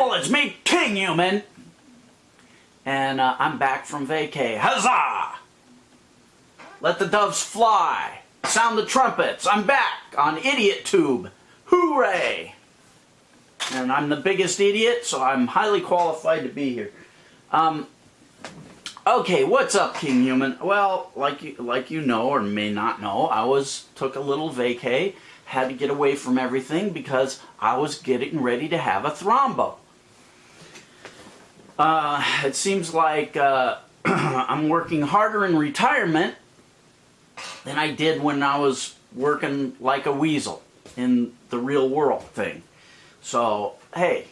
people, it's me, Kinghuman, and I'm back from vacay. Huzzah! Let the doves fly. Sound the trumpets. I'm back on Idiot Tube. Hooray! And I'm the biggest idiot, so I'm highly qualified to be here. Okay, what's up, Kinghuman? Well, like you know or may not know, I took a little vacay. Had to get away from everything because I was getting ready to have a thrombo. It seems like I'm working harder in retirement than I did when I was working like a weasel in the real world thing. So, hey,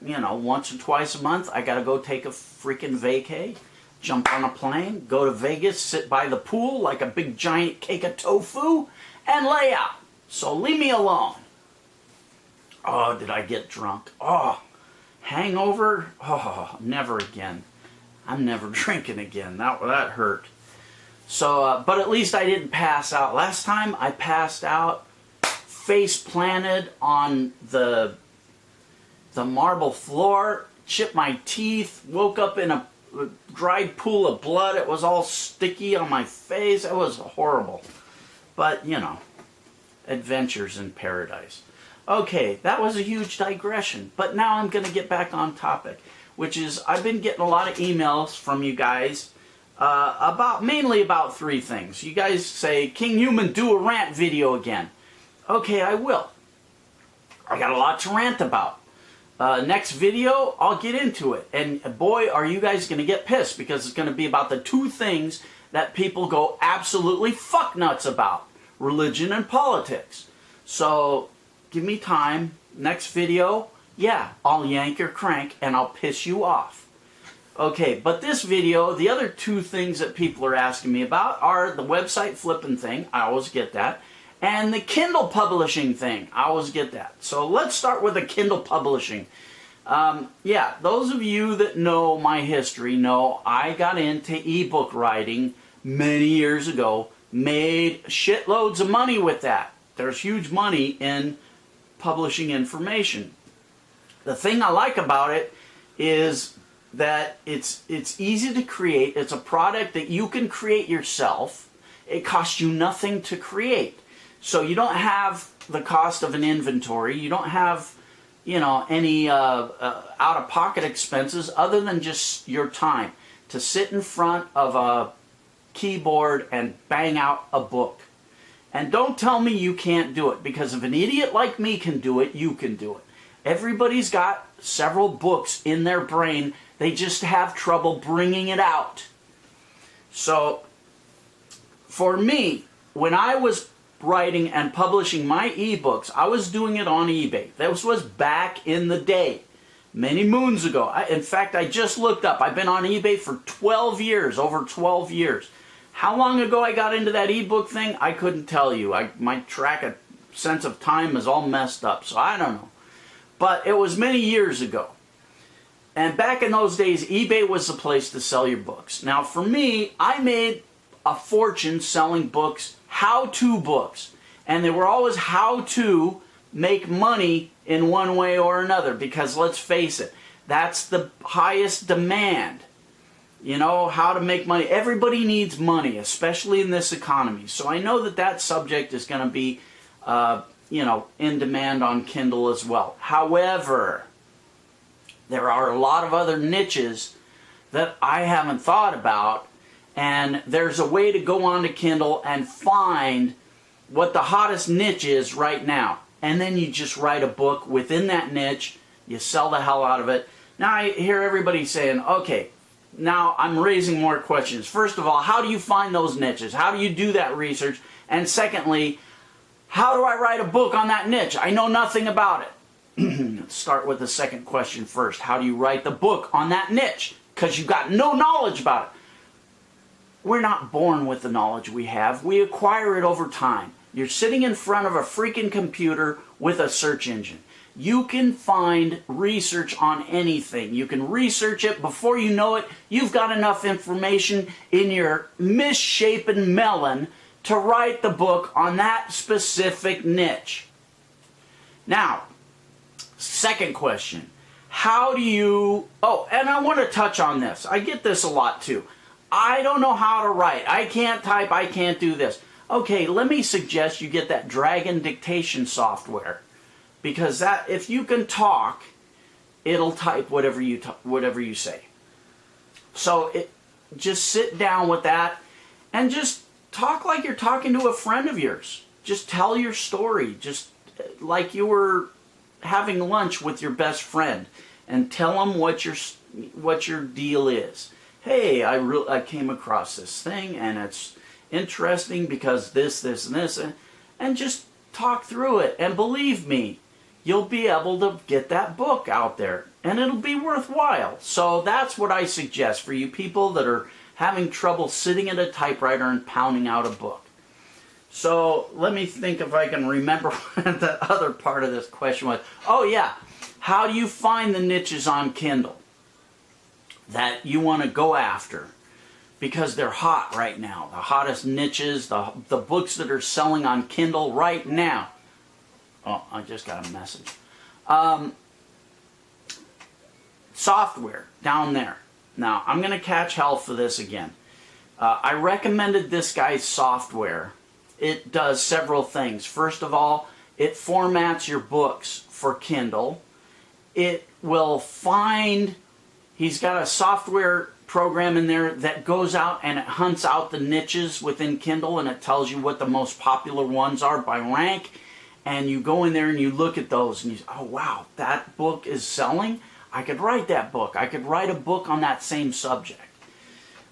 once or twice a month, I gotta go take a freaking vacay, jump on a plane, go to Vegas, sit by the pool like a big giant cake of tofu, and lay out. So leave me alone. Oh, did I get drunk? Oh, hangover? Oh, never again. I'm never drinking again. That hurt. So, but at least I didn't pass out. Last time I passed out, face planted on the marble floor, chipped my teeth, woke up in a dried pool of blood. It was all sticky on my face. It was horrible. But, you know, adventures in paradise. Okay, that was a huge digression. But now I'm going to get back on topic, which is I've been getting a lot of emails from you guys mainly about three things. You guys say, Kinghuman, do a rant video again. Okay, I will. I got a lot to rant about. Next video, I'll get into it. And boy, are you guys going to get pissed, because it's going to be about the two things that people go absolutely fuck nuts about: religion and politics. So give me time. Next video, yeah, I'll yank your crank and I'll piss you off. Okay, but this video, the other two things that people are asking me about are the website flipping thing. I always get that. And the Kindle publishing thing. I always get that. So let's start with the Kindle publishing. Yeah, those of you that know my history know I got into ebook writing many years ago, made shitloads of money with that. There's huge money in publishing information. The thing I like about it is that it's easy to create. It's a product that you can create yourself. It costs you nothing to create. So you don't have the cost of an inventory. You don't have, any out-of-pocket expenses other than just your time to sit in front of a keyboard and bang out a book. And don't tell me you can't do it, because if an idiot like me can do it, you can do it. Everybody's got several books in their brain. They just have trouble bringing it out. So for me, when I was writing and publishing my ebooks, I was doing it on eBay. This was back in the day, many moons ago. In fact, I just looked up. I've been on eBay for 12 years, over 12 years. How long ago I got into that ebook thing, I couldn't tell you. My sense of time is all messed up, so I don't know. But it was many years ago. And back in those days, eBay was the place to sell your books. Now, for me, I made a fortune selling books, how-to books. And they were always how to make money in one way or another, because let's face it, that's the highest demand. You know, how to make money. Everybody needs money, especially in this economy. So I know that subject is going to be, in demand on Kindle as well. However, there are a lot of other niches that I haven't thought about, and there's a way to go onto Kindle and find what the hottest niche is right now. And then you just write a book within that niche, you sell the hell out of it. Now I hear everybody saying, okay, now I'm raising more questions. First of all, how do you find those niches? How do you do that research? And secondly, how do I write a book on that niche? I know nothing about it. Let's start with the second question first. How do you write the book on that niche? Because you've got no knowledge about it. We're not born with the knowledge we have. We acquire it over time. You're sitting in front of a freaking computer with a search engine. You can find research on anything. You can research it. Before you know it, you've got enough information in your misshapen melon to write the book on that specific niche. Now, Second question. How do you... Oh, and I want to touch on this. I get this a lot too. I don't know how to write. I can't type. I can't do this. Okay, let me suggest you get that Dragon dictation software. Because that, if you can talk, it'll type whatever you say. So just sit down with that and just talk like you're talking to a friend of yours. Just tell your story, just like you were having lunch with your best friend, and tell them what your deal is. Hey, I came across this thing and it's interesting because this, and this, and just talk through it. And believe me, you'll be able to get that book out there, and it'll be worthwhile. So that's what I suggest for you people that are having trouble sitting at a typewriter and pounding out a book. So let me think if I can remember what the other part of this question was. Oh yeah, how do you find the niches on Kindle that you want to go after? Because they're hot right now. The hottest niches, the books that are selling on Kindle right now. Oh, I just got a message. Software, down there. Now, I'm going to catch hell for this again. I recommended this guy's software. It does several things. First of all, it formats your books for Kindle. It will find, he's got a software program in there that goes out and it hunts out the niches within Kindle, and it tells you what the most popular ones are by rank. And you go in there and you look at those and you say, oh wow, that book is selling? I could write that book. I could write a book on that same subject.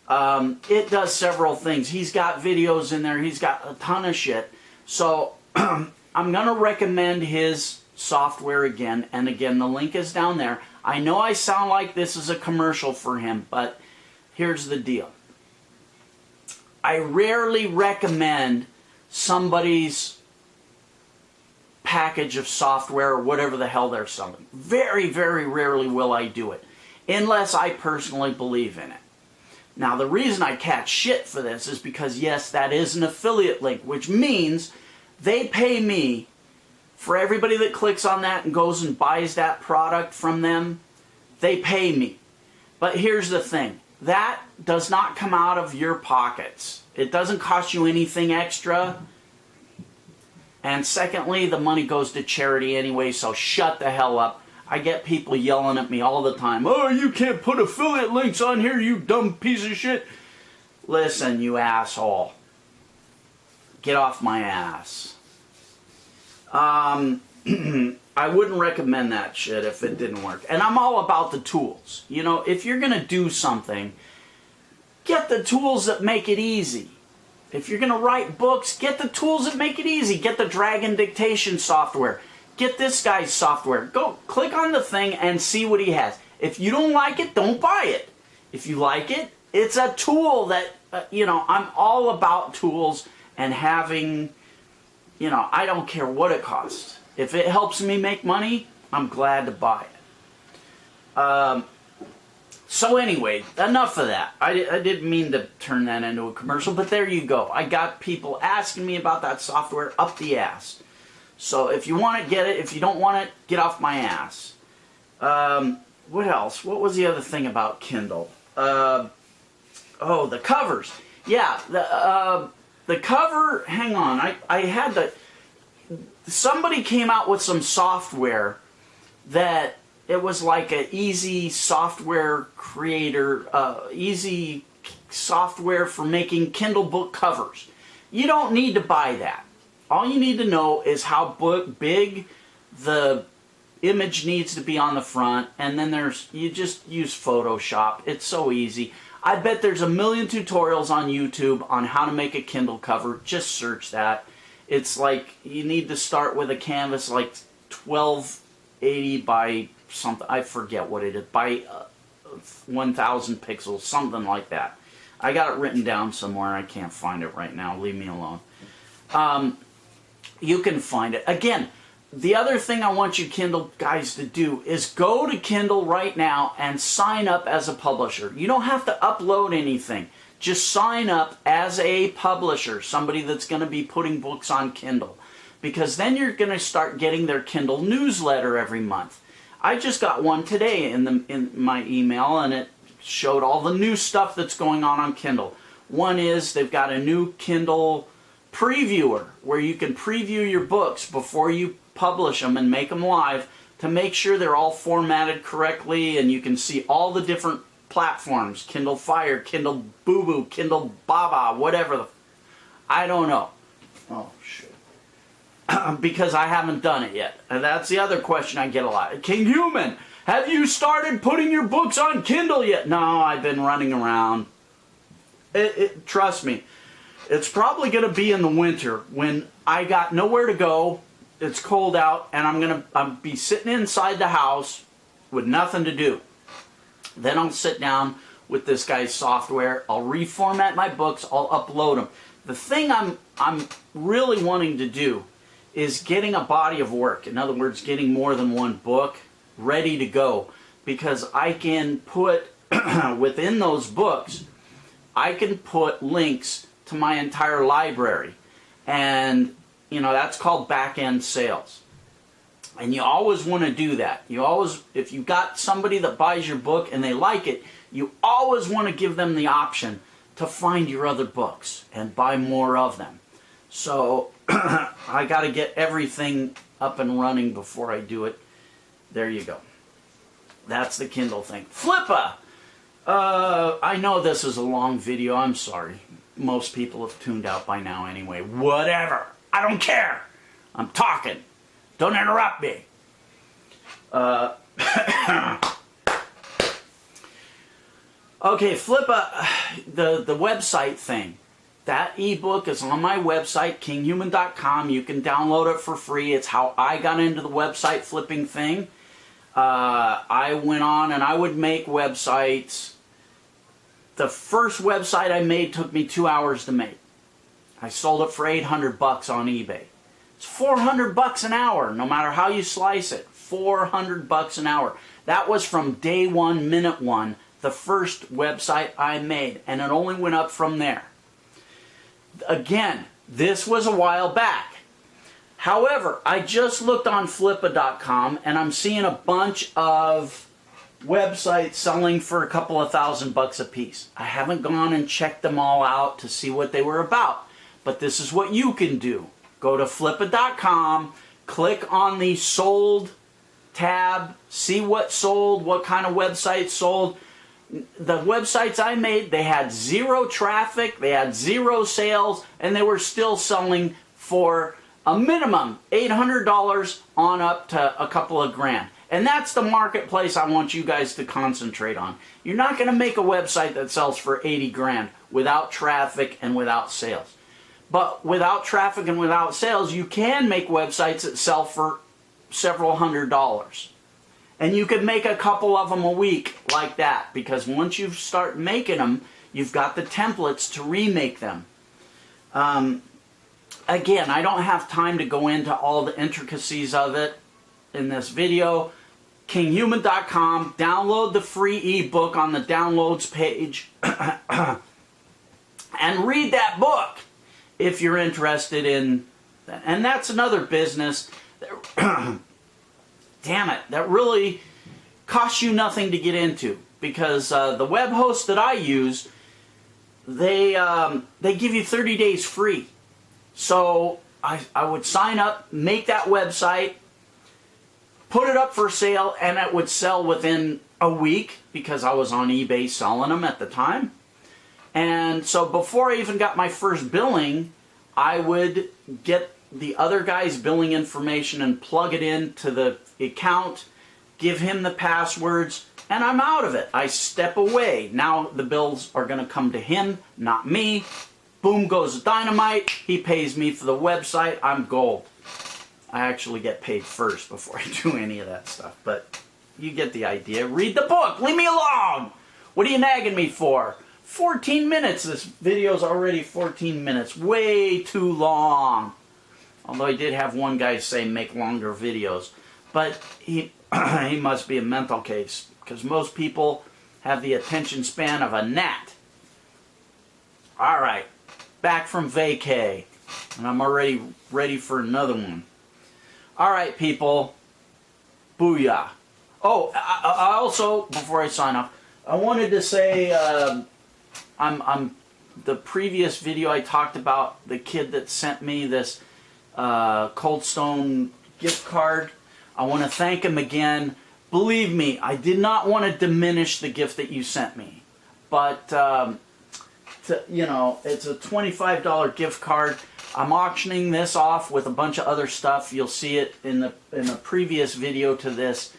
It does several things. He's got videos in there. He's got a ton of shit. So I'm going to recommend his software again. And again, the link is down there. I know I sound like this is a commercial for him, but here's the deal. I rarely recommend somebody's package of software or whatever the hell they're selling. Very, very rarely will I do it, unless I personally believe in it. Now, the reason I catch shit for this is because, yes, that is an affiliate link, which means they pay me for everybody that clicks on that and goes and buys that product from them. They pay me. But here's the thing. That does not come out of your pockets. It doesn't cost you anything extra. And secondly, the money goes to charity anyway, so shut the hell up. I get people yelling at me all the time. Oh, you can't put affiliate links on here, you dumb piece of shit. Listen, you asshole. Get off my ass. I wouldn't recommend that shit if it didn't work. And I'm all about the tools. You know, if you're going to do something, get the tools that make it easy. If you're going to write books, get the tools that make it easy. Get the Dragon dictation software. Get this guy's software. Go click on the thing and see what he has. If you don't like it, don't buy it. If you like it, it's a tool that, you know, I'm all about tools and having, you know, I don't care what it costs. If it helps me make money, I'm glad to buy it. So anyway, enough of that. I didn't mean to turn that into a commercial, but there you go. I got people asking me about that software up the ass. So if you want it, get it. If you don't want it, get off my ass. What else? What was the other thing about Kindle? Oh, the covers. Yeah, the cover, hang on. I had the... Somebody came out with some software that it was like an easy software creator, easy software for making Kindle book covers. You don't need to buy that. All you need to know is how big the image needs to be on the front, and then you just use Photoshop. It's so easy. I bet there's a million tutorials on YouTube on how to make a Kindle cover. Just search that. It's like you need to start with a canvas like 1280 by something, I forget what it is, by 1000 pixels, something like that. I got it written down somewhere. I can't find it right now. Leave me alone. You can find it. Again, the other thing I want you Kindle guys to do is go to Kindle right now and sign up as a publisher. You don't have to upload anything. Just sign up as a publisher, somebody that's going to be putting books on Kindle. Because then you're going to start getting their Kindle newsletter every month. I just got one today in my email, and it showed all the new stuff that's going on Kindle. One is they've got a new Kindle previewer where you can preview your books before you publish them and make them live to make sure they're all formatted correctly, and you can see all the different platforms, Kindle Fire, Kindle Boo Boo, Kindle Baba, whatever. I don't know. Oh, shit. Because I haven't done it yet. And that's the other question I get a lot. Kinghuman, have you started putting your books on Kindle yet? No, I've been running around. Trust me, it's probably going to be in the winter when I got nowhere to go, it's cold out, and I'm going to be sitting inside the house with nothing to do. Then I'll sit down with this guy's software, I'll reformat my books, I'll upload them. The thing I'm really wanting to do is getting a body of work. In other words, getting more than one book ready to go, because I can put within those books, I can put links to my entire library, and you know, that's called back-end sales. And you always want to do that. You always, if you got somebody that buys your book and they like it, you always want to give them the option to find your other books and buy more of them. So I got to get everything up and running before I do it. There you go. That's the Kindle thing. Flippa! I know this is a long video. I'm sorry. Most people have tuned out by now anyway. Whatever. I don't care. I'm talking. Don't interrupt me. Okay, Flippa, the website thing. That ebook is on my website, kinghuman.com. You can download it for free. It's how I got into the website flipping thing. I went on and I would make websites. The first website I made took me 2 hours to make. I sold it for $800 on eBay. It's $400 an hour, no matter how you slice it. $400 an hour. That was from day one, minute one, the first website I made, and it only went up from there. Again, this was a while back. However, I just looked on flippa.com and I'm seeing a bunch of websites selling for a couple of $1,000 a piece. I haven't gone and checked them all out to see what they were about, but this is what you can do. Go to flippa.com, click on the sold tab, see what sold, what kind of websites sold. The websites I made, they had zero traffic, they had zero sales, and they were still selling for a minimum $800 on up to a couple of grand. And that's the marketplace I want you guys to concentrate on. You're not going to make a website that sells for 80 grand without traffic and without sales. But without traffic and without sales, you can make websites that sell for several $100s. And you can make a couple of them a week like that, because once you start making them, you've got the templates to remake them. Again, I don't have time to go into all the intricacies of it in this video. Kinghuman.com, download the free ebook on the downloads page and read that book if you're interested in, and that's another business that, damn it, that really costs you nothing to get into, because the web hosts that I use, they give you 30 days free. So I would sign up, make that website, put it up for sale, and it would sell within a week because I was on eBay selling them at the time. And so before I even got my first billing, I would get the other guy's billing information and plug it into the account, give him the passwords, and I'm out of it. I step away. Now the bills are going to come to him, not me. Boom goes dynamite. He pays me for the website. I'm gold. I actually get paid first before I do any of that stuff, but you get the idea. Read the book. Leave me alone. What are you nagging me for? 14 minutes. This video's already 14 minutes. Way too long. Although I did have one guy say make longer videos. But he must be a mental case, because most people have the attention span of a gnat. Alright. Back from vacay. And I'm already ready for another one. Alright, people. Booyah. Oh, I also, before I sign off, I wanted to say, I'm the previous video I talked about the kid that sent me this Cold Stone gift card. I want to thank him again. Believe me, I did not want to diminish the gift that you sent me, but you know, it's a $25 gift card. I'm auctioning this off with a bunch of other stuff. You'll see it in the previous video to this.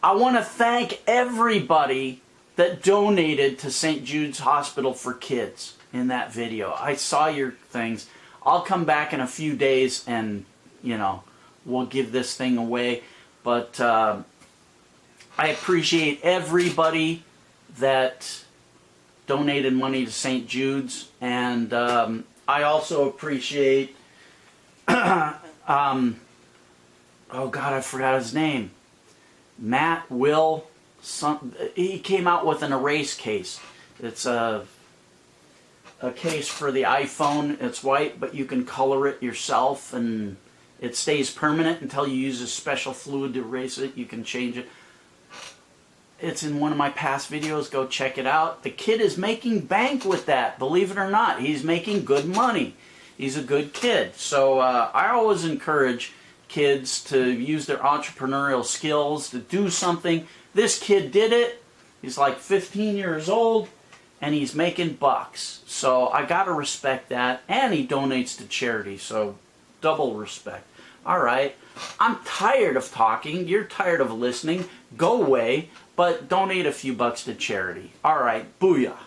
I want to thank everybody that donated to St. Jude's Hospital for Kids in that video. I saw your things. I'll come back in a few days and, you know, we'll give this thing away. But I appreciate everybody that donated money to St. Jude's, and I also appreciate oh God, I forgot his name. Matt Will he came out with an erase case. It's a case for the iPhone. It's white, but you can color it yourself, and it stays permanent until you use a special fluid to erase it. You can change it. It's in one of my past videos. Go check it out. The kid is making bank with that. Believe it or not, he's making good money. He's a good kid. So I always encourage kids to use their entrepreneurial skills to do something. This kid did it. He's like 15 years old, and he's making bucks. So I gotta respect that. And he donates to charity, so double respect. All right, I'm tired of talking. You're tired of listening. Go away, but donate a few bucks to charity. All right, booyah.